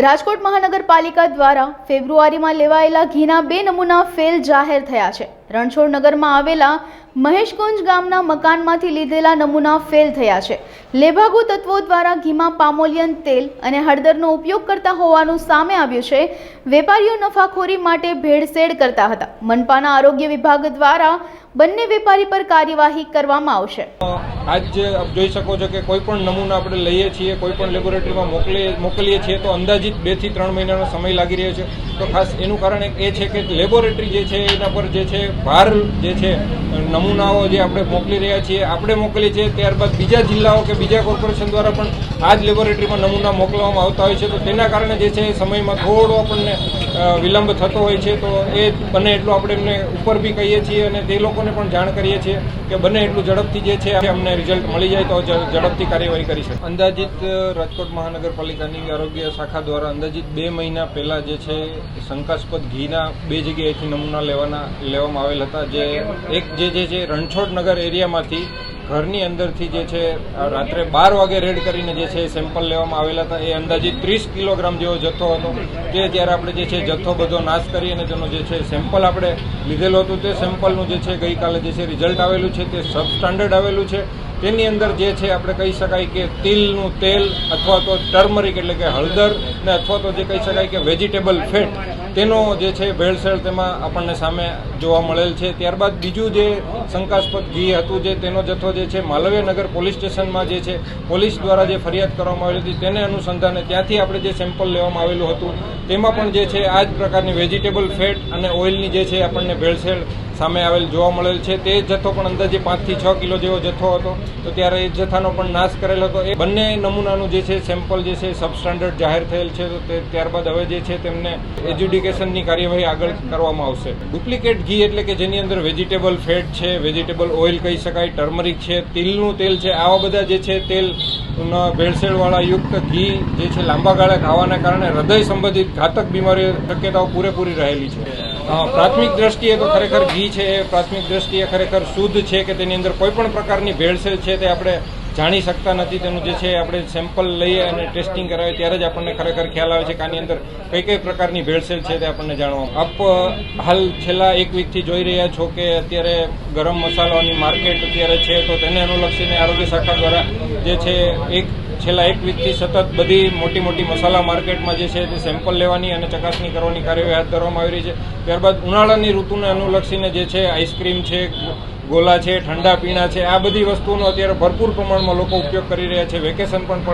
રાજકોટ મહાનગરપાલિકા દ્વારા ફેબ્રુઆરીમાં લેવાયેલા ઘીના 2 નમૂના ફેલ જાહેર થયા છે। રણછોડ નગરમાં આવેલા મહેશકુંજ ગામના મકાનમાંથી લીધેલા નમૂના ફેલ થયા છે। લેભાગુ તત્વો દ્વારા ઘીમાં પામોલિયન તેલ અને હળદરનો ઉપયોગ કરતા હોવાનું સામે આવ્યું છે। વેપારીઓ નફાખોરી માટે ભેળસેળ કરતા હતા। મનપાના આરોગ્ય વિભાગ દ્વારા બંને વેપારી પર કાર્યવાહી કરવામાં આવશે। आज आप જોઈ શકો છો કે કોઈ પણ નમૂના આપણે લઈએ છીએ, કોઈ પણ લેબોરેટરીમાં મોકલીએ છીએ તો અંદાજિત 2 થી 3 મહિનાનો સમય લાગી રહ્યો છે। તો ખાસ એનું કારણ એ છે કે લેબોરેટરી જે છે એના પર જે છે ભાર જે છે નમૂનાઓ જે આપણે મોકલી રહ્યા છીએ, આપણે મોકલીએ છીએ ત્યારબાદ બીજા જિલ્લાઓ કે બીજા કોર્પોરેશન દ્વારા પણ આ જ લેબોરેટરીમાં નમૂના મોકલવામાં આવતા હોય છે। તો તેના કારણે જે છે સમયમાં થોડો આપણને વિલંબ થતો હોય છે। તો એ બને એટલું આપણે એમને ઉપર બી કહીએ છીએ અને તે લોકોને પણ જાણ કરીએ છીએ કે બને એટલું ઝડપથી જે છે અમને રિઝલ્ટ મળી જાય તો ઝડપથી કાર્યવાહી કરી શકે। અંદાજિત રાજકોટ મહાનગરપાલિકાની આરોગ્ય શાખા દ્વારા અંદાજિત 2 મહિના પહેલા જે છે શંકાસ્પદ ઘીના 2 જગ્યાએથી નમૂના લેવામાં આવેલ હતા। જે એક જે છે રણછોડ નગર એરિયામાંથી ઘરની અંદરથી જે છે રાત્રે 12 વાગે રેડ કરીને જે છે સેમ્પલ લેવામાં આવેલા હતા। એ અંદાજિત 30 કિલોગ્રામ જેવો જથ્થો હતો। તે જ્યારે આપણે જે છે જથ્થો બધો નાશ કરી અને તેનો જે છે સેમ્પલ આપણે લીધેલું હતું તે સેમ્પલનું જે છે ગઈકાલે જે છે રિઝલ્ટ આવેલું છે તે સબસ્ટાન્ડર્ડ આવેલું છે। તેની અંદર જે છે આપણે કહી શકાય કે તિલનું તેલ અથવા તો ટર્મરિક એટલે કે હળદર ને અથવા તો જે કહી શકાય કે વેજીટેબલ ફેટ તેનો જે છે ભેળસેળ તેમાં આપણને સામે જોવા મળેલ છે। ત્યારબાદ બીજું જે શંકાસ્પદ ઘી હતું જે તેનો જથ્થો જે છે માલવીયનગર પોલીસ સ્ટેશનમાં જે છે પોલીસ દ્વારા જે ફરિયાદ કરવામાં આવેલી હતી તેને અનુસંધાને ત્યાંથી આપણે જે સેમ્પલ લેવામાં આવેલું હતું તેમાં પણ જે છે આ જ પ્રકારની વેજીટેબલ ફેટ અને ઓઇલની જે છે આપણને ભેળસેળ સામે આવેલ જોવા મળેલ છે। તે જથ્થો પણ અંદાજે 5 થી 6 કિલો જેવો જથ્થો હતો। તો ત્યારે એ જથ્થાનો પણ નાશ કરેલો હતો। એ બંને નમૂનાનું જે છે સેમ્પલ જે છે સબસ્ટાન્ડર્ડ જાહેર થયેલ છે। તો તે ત્યારબાદ હવે જે છે તેમને એજ્યુડિકેશનની કાર્યવાહી આગળ કરવામાં આવશે। ડુપ્લિકેટ ઘી એટલે કે જેની અંદર વેજીટેબલ ફેટ છે, વેજીટેબલ ઓઇલ કહી શકાય, ટર્મરિક છે, તિલનું તેલ છે, આવા બધા જે છે તેલ ભેળસેળવાળા યુક્ત ઘી જે છે લાંબા ગાળે ખાવાના કારણે હૃદય સંબંધિત ઘાતક બીમારીઓ શક્યતાઓ પૂરેપૂરી રહેલી છે। પ્રાથમિક દ્રષ્ટિએ તો ખરેખર ઘી છે એ પ્રાથમિક દ્રષ્ટિએ ખરેખર શુદ્ધ છે કે તેની અંદર કોઈ પણ પ્રકારની ભેળસેળ છે તે આપણે જાણી શકતા નથી। તેનું જે છે આપણે સેમ્પલ લઈએ અને ટેસ્ટિંગ કરાવીએ ત્યારે જ આપણને ખરેખર ખ્યાલ આવે છે કે આની અંદર કઈ પ્રકારની ભેળસેળ છે તે આપણને જાણવા। આપ હાલ છેલ્લા 1 વીકથી જોઈ રહ્યા છો કે અત્યારે ગરમ મસાલાની માર્કેટ અત્યારે છે। તો તેને અનુલક્ષીને આરોગ્ય શાખા દ્વારા જે છે છેલ્લા 1 વીકથી સતત બધી મોટી મસાલા માર્કેટમાં જે છે તે સેમ્પલ લેવાની અને ચકાસણી કરવાની કાર્યવાહી હાથ ધરવામાં આવી રહી છે। ત્યારબાદ ઉનાળાની ઋતુને અનુલક્ષીને જે છે આઈસ્ક્રીમ છે, ગોલા છે, ઠંડા પીણા છે, આ બધી વસ્તુઓનો અત્યારે ભરપૂર પ્રમાણમાં લોકો ઉપયોગ કરી રહ્યા છે। વેકેશન પણ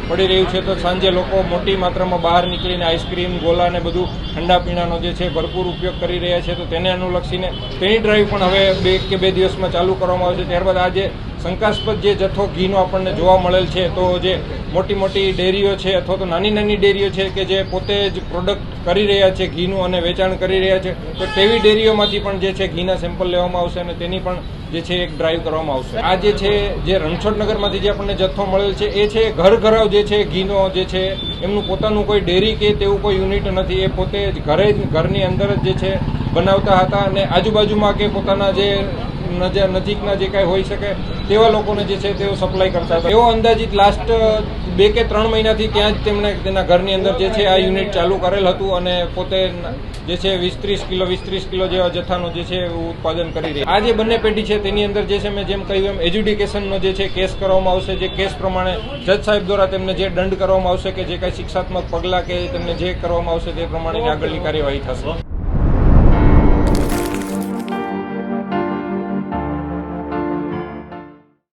પડી રહ્યું છે તો સાંજે લોકો મોટી માત્રામાં બહાર નીકળીને આઈસ્ક્રીમ, ગોલા ને બધું ઠંડા પીણાનો જે છે ભરપૂર ઉપયોગ કરી રહ્યા છે। તો તેને અનુલક્ષીને તેની ડ્રાઈવ પણ હવે 2 કે 2 દિવસમાં ચાલુ કરવામાં આવશે। ત્યારબાદ આજે શંકાસ્પદ જે જથ્થો ઘીનો આપણને જોવા મળેલ છે તો જે મોટી ડેરીઓ છે અથવા તો નાની ડેરીઓ છે કે જે પોતે જ પ્રોડક્ટ કરી રહ્યા છે ઘીનું અને વેચાણ કરી રહ્યા છે તો તેવી ડેરીઓમાંથી પણ જે છે ઘીના સેમ્પલ લેવામાં આવશે અને તેની પણ જે છે એક ડ્રાઈવ કરવામાં આવશે। આ જે છે જે રણછોડનગરમાંથી જે આપણને જથ્થો મળેલ છે એ છે ઘરાવ જે છે ઘીનો જે છે એમનું પોતાનું કોઈ ડેરી કે તેવું કોઈ યુનિટ નથી। એ પોતે જ ઘરની અંદર જ જે છે બનાવતા હતા અને આજુબાજુમાં કે પોતાના જે નજીકના જે કાંઈ હોઈ શકે તેવા લોકોને જે છે તેઓ સપ્લાય કરતા હતા। એવો અંદાજિત લાસ્ટ 2 કે 3 મહિનાથી ત્યાં જ તેમણે તેના ઘરની અંદર જે છે આ યુનિટ ચાલુ કરેલ હતું અને પોતે જે છે 20-30 કિલો જેવા જથ્થાનું જે છે ઉત્પાદન કરી રહી। આ જે બંને પેઢી છે તેની અંદર જે છે મેં જેમ કહ્યું એમ એજ્યુડિકેશનનો જે છે કેસ કરવામાં આવશે। જે કેસ પ્રમાણે જજ સાહેબ દ્વારા તેમને જે દંડ કરવામાં આવશે કે જે કાંઈ શિક્ષાત્મક પગલાં કે તેમને જે કરવામાં આવશે તે પ્રમાણેની આગળની કાર્યવાહી થશે।